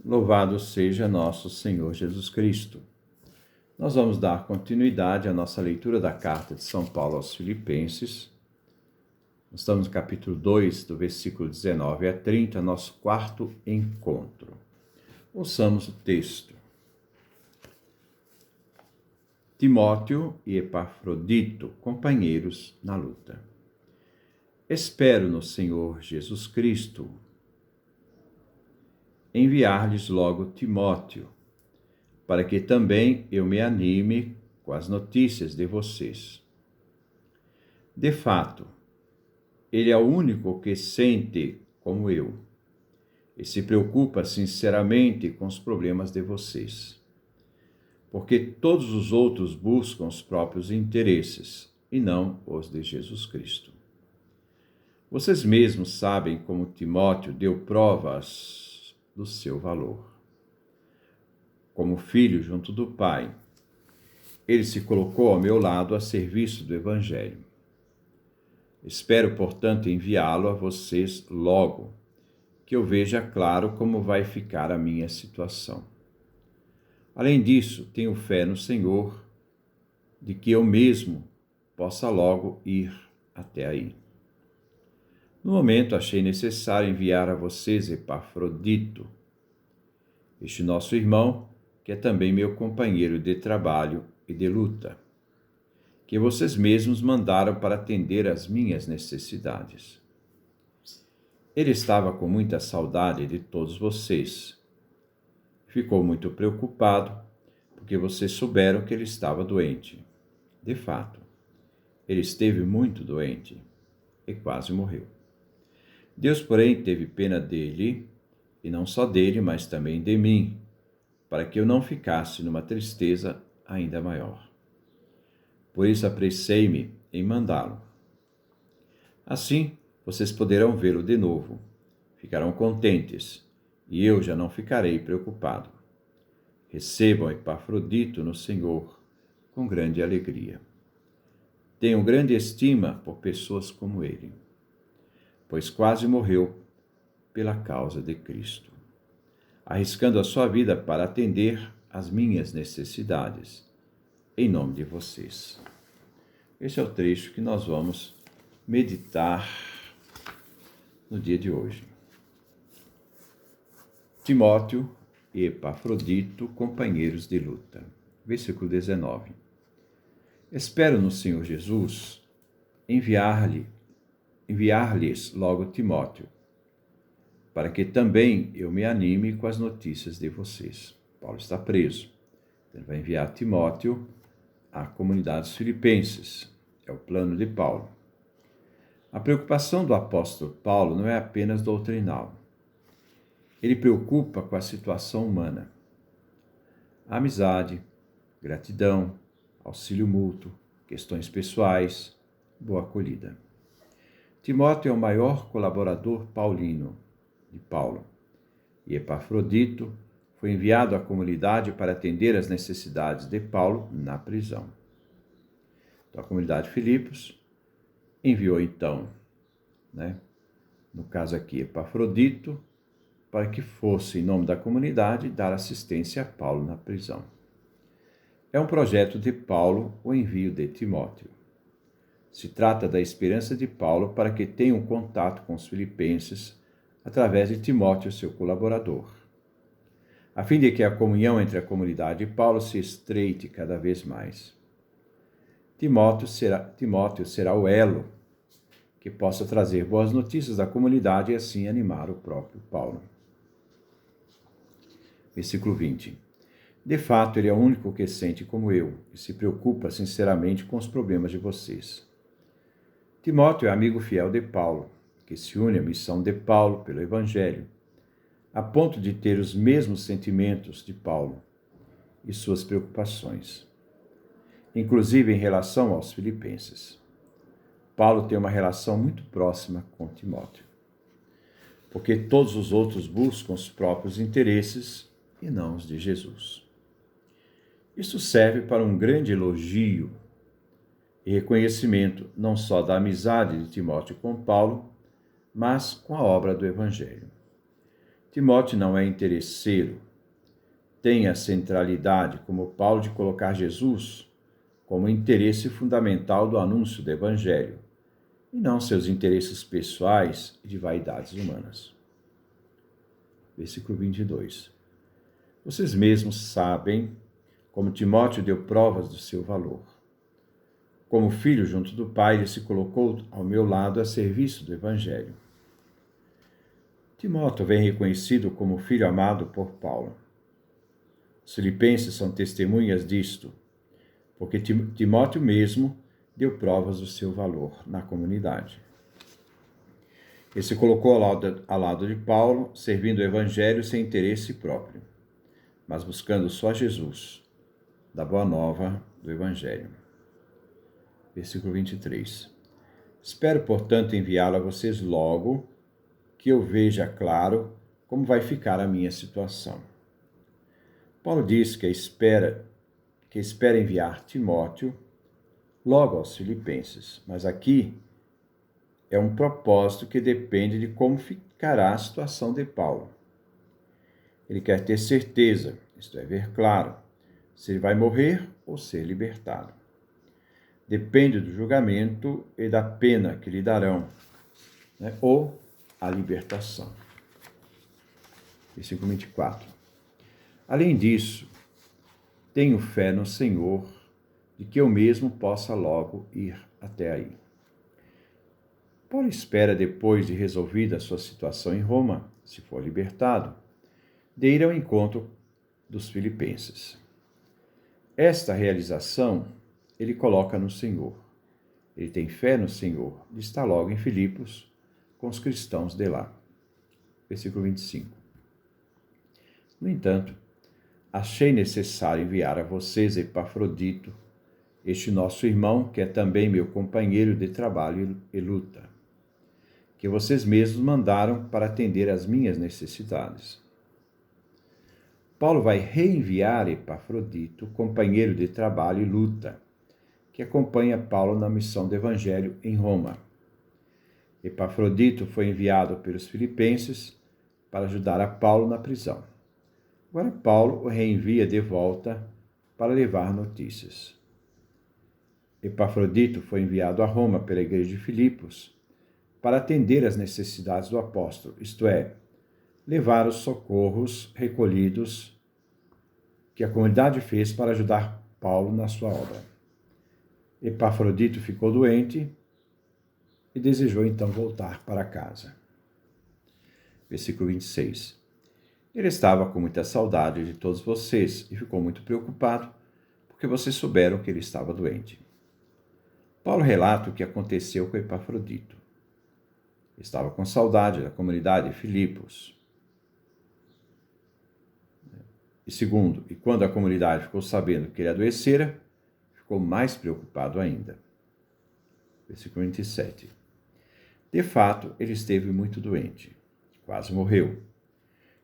Louvado seja nosso Senhor Jesus Cristo. Nós vamos dar continuidade à nossa leitura da carta de São Paulo aos Filipenses. Nós estamos no capítulo 2, do versículo 19 a 30, nosso quarto encontro. Ouçamos o texto. Timóteo e Epafrodito, companheiros na luta. Espero no Senhor Jesus Cristo enviar-lhes logo Timóteo, para que também eu me anime com as notícias de vocês. De fato, ele é o único que sente como eu e se preocupa sinceramente com os problemas de vocês, porque todos os outros buscam os próprios interesses e não os de Jesus Cristo. Vocês mesmos sabem como Timóteo deu provas do seu valor. Como filho junto do Pai, ele se colocou ao meu lado a serviço do Evangelho. Espero, portanto, enviá-lo a vocês logo, que eu veja claro como vai ficar a minha situação. Além disso, tenho fé no Senhor de que eu mesmo possa logo ir até aí. No momento, achei necessário enviar a vocês Epafrodito, este nosso irmão, que é também meu companheiro de trabalho e de luta, que vocês mesmos mandaram para atender às minhas necessidades. Ele estava com muita saudade de todos vocês. Ficou muito preocupado, porque vocês souberam que ele estava doente. De fato, ele esteve muito doente e quase morreu. Deus, porém, teve pena dele, e não só dele, mas também de mim, para que eu não ficasse numa tristeza ainda maior. Por isso apressei-me em mandá-lo. Assim, vocês poderão vê-lo de novo, ficarão contentes, e eu já não ficarei preocupado. Recebam Epafrodito no Senhor com grande alegria. Tenho grande estima por pessoas como ele, pois quase morreu pela causa de Cristo, arriscando a sua vida para atender às minhas necessidades, em nome de vocês. Esse é o trecho que nós vamos meditar no dia de hoje. Timóteo e Epafrodito, companheiros de luta. Versículo 19. Espero no Senhor Jesus enviar-lhes logo Timóteo, para que também eu me anime com as notícias de vocês. Paulo está preso. Ele vai enviar Timóteo à comunidade dos filipenses. É o plano de Paulo. A preocupação do apóstolo Paulo não é apenas doutrinal. Ele preocupa com a situação humana. Amizade, gratidão, auxílio mútuo, questões pessoais, boa acolhida. Timóteo é o maior colaborador paulino de Paulo, e Epafrodito foi enviado à comunidade para atender às necessidades de Paulo na prisão. Então, a comunidade de Filipos enviou então, no caso aqui, Epafrodito, para que fosse, em nome da comunidade, dar assistência a Paulo na prisão. É um projeto de Paulo o envio de Timóteo. Se trata da esperança de Paulo para que tenha um contato com os filipenses através de Timóteo, seu colaborador, a fim de que a comunhão entre a comunidade e Paulo se estreite cada vez mais. Timóteo será o elo que possa trazer boas notícias à comunidade e assim animar o próprio Paulo. Versículo 20. De fato, ele é o único que sente como eu e se preocupa sinceramente com os problemas de vocês. Timóteo é amigo fiel de Paulo, que se une à missão de Paulo pelo Evangelho, a ponto de ter os mesmos sentimentos de Paulo e suas preocupações, inclusive em relação aos filipenses. Paulo tem uma relação muito próxima com Timóteo, porque todos os outros buscam os próprios interesses e não os de Jesus. Isso serve para um grande elogio e reconhecimento não só da amizade de Timóteo com Paulo, mas com a obra do Evangelho. Timóteo não é interesseiro, tem a centralidade, como Paulo, de colocar Jesus como interesse fundamental do anúncio do Evangelho, e não seus interesses pessoais e de vaidades humanas. Versículo 22. Vocês mesmos sabem como Timóteo deu provas do seu valor. Como filho junto do Pai, ele se colocou ao meu lado a serviço do Evangelho. Timóteo vem reconhecido como filho amado por Paulo. Os filipenses são testemunhas disto, porque Timóteo mesmo deu provas do seu valor na comunidade. Ele se colocou ao lado de Paulo, servindo o Evangelho sem interesse próprio, mas buscando só Jesus, da boa nova do Evangelho. Versículo 23. Espero, portanto, enviá-lo a vocês logo, que eu veja claro como vai ficar a minha situação. Paulo diz que espera enviar Timóteo logo aos filipenses, mas aqui é um propósito que depende de como ficará a situação de Paulo. Ele quer ter certeza, isto é, ver claro, se ele vai morrer ou ser libertado. Depende do julgamento e da pena que lhe darão, ou a libertação. Versículo 24. Além disso, tenho fé no Senhor de que eu mesmo possa logo ir até aí. Paulo espera, depois de resolvida a sua situação em Roma, se for libertado, de ir ao encontro dos filipenses. Esta realização ele coloca no Senhor. Ele tem fé no Senhor de estar logo em Filipos com os cristãos de lá. Versículo 25. No entanto, achei necessário enviar a vocês Epafrodito, este nosso irmão, que é também meu companheiro de trabalho e luta, que vocês mesmos mandaram para atender às minhas necessidades. Paulo vai reenviar Epafrodito, companheiro de trabalho e luta, que acompanha Paulo na missão do Evangelho em Roma. Epafrodito foi enviado pelos filipenses para ajudar a Paulo na prisão. Agora Paulo o reenvia de volta para levar notícias. Epafrodito foi enviado a Roma pela igreja de Filipos para atender às necessidades do apóstolo, isto é, levar os socorros recolhidos que a comunidade fez para ajudar Paulo na sua obra. Epafrodito ficou doente e desejou então voltar para casa. Versículo 26. Ele estava com muita saudade de todos vocês e ficou muito preocupado porque vocês souberam que ele estava doente. Paulo relata o que aconteceu com Epafrodito. Estava com saudade da comunidade de Filipos. E segundo, e quando a comunidade ficou sabendo que ele adoecera, ficou mais preocupado ainda. Versículo 27. De fato, ele esteve muito doente, quase morreu.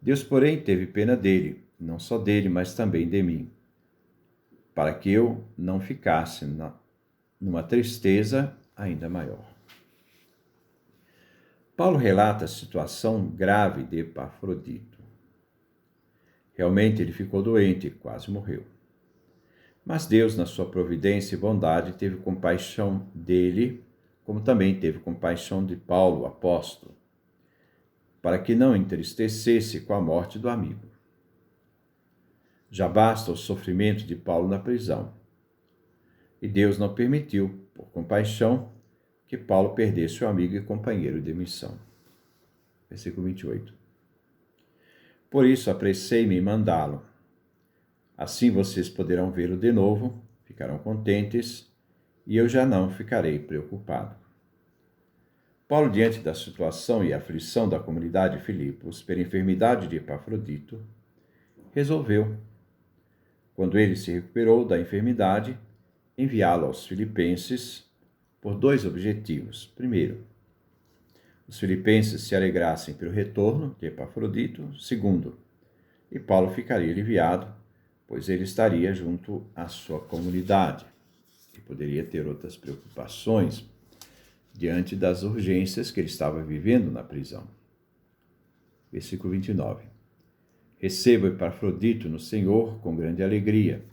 Deus, porém, teve pena dele, não só dele, mas também de mim, para que eu não ficasse numa tristeza ainda maior. Paulo relata a situação grave de Epafrodito. Realmente ele ficou doente e quase morreu. Mas Deus, na sua providência e bondade, teve compaixão dele, como também teve compaixão de Paulo, o apóstolo, para que não entristecesse com a morte do amigo. Já basta o sofrimento de Paulo na prisão. E Deus não permitiu, por compaixão, que Paulo perdesse o amigo e companheiro de missão. Versículo 28. Por isso apressei-me em mandá-lo. Assim vocês poderão vê-lo de novo, ficarão contentes, e eu já não ficarei preocupado. Paulo, diante da situação e aflição da comunidade de Filipos pela enfermidade de Epafrodito, resolveu, quando ele se recuperou da enfermidade, enviá-lo aos filipenses por dois objetivos. Primeiro, os filipenses se alegrassem pelo retorno de Epafrodito. Segundo, e Paulo ficaria aliviado, pois ele estaria junto à sua comunidade e poderia ter outras preocupações diante das urgências que ele estava vivendo na prisão. Versículo 29. Recebo Epafrodito no Senhor com grande alegria.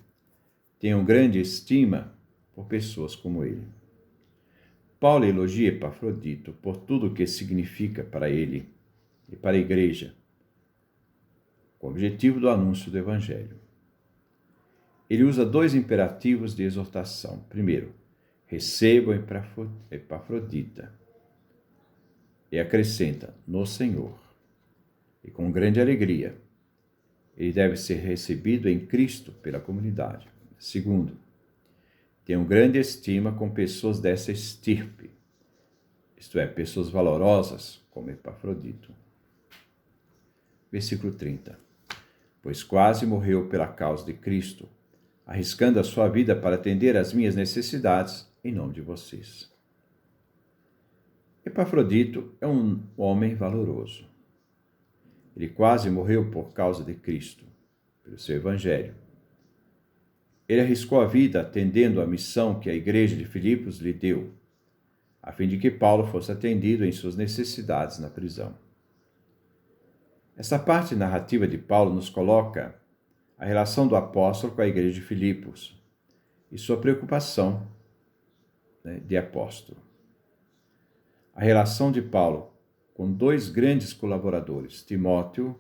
Tenho grande estima por pessoas como ele. Paulo elogia Epafrodito por tudo o que significa para ele e para a igreja, com o objetivo do anúncio do Evangelho. Ele usa dois imperativos de exortação. Primeiro, recebam Epafrodita. E acrescenta, no Senhor. E com grande alegria. Ele deve ser recebido em Cristo pela comunidade. Segundo, tenho grande estima com pessoas dessa estirpe, isto é, pessoas valorosas como Epafrodito. Versículo 30. Pois quase morreu pela causa de Cristo, arriscando a sua vida para atender às minhas necessidades em nome de vocês. Epafrodito é um homem valoroso. Ele quase morreu por causa de Cristo, pelo seu Evangelho. Ele arriscou a vida atendendo à missão que a igreja de Filipos lhe deu, a fim de que Paulo fosse atendido em suas necessidades na prisão. Essa parte narrativa de Paulo nos coloca a relação do apóstolo com a igreja de Filipos e sua preocupação de apóstolo. A relação de Paulo com dois grandes colaboradores, Timóteo,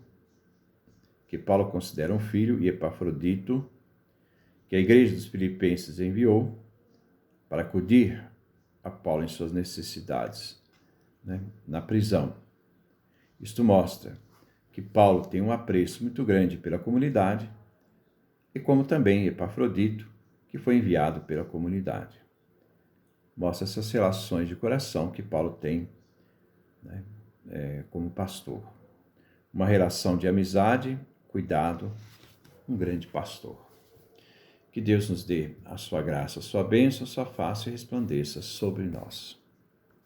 que Paulo considera um filho, e Epafrodito, que a igreja dos Filipenses enviou para acudir a Paulo em suas necessidades na prisão. Isto mostra que Paulo tem um apreço muito grande pela comunidade e como também Epafrodito, que foi enviado pela comunidade. Mostra essas relações de coração que Paulo tem como pastor. Uma relação de amizade, cuidado, um grande pastor. Que Deus nos dê a sua graça, a sua bênção, a sua face resplandeça sobre nós.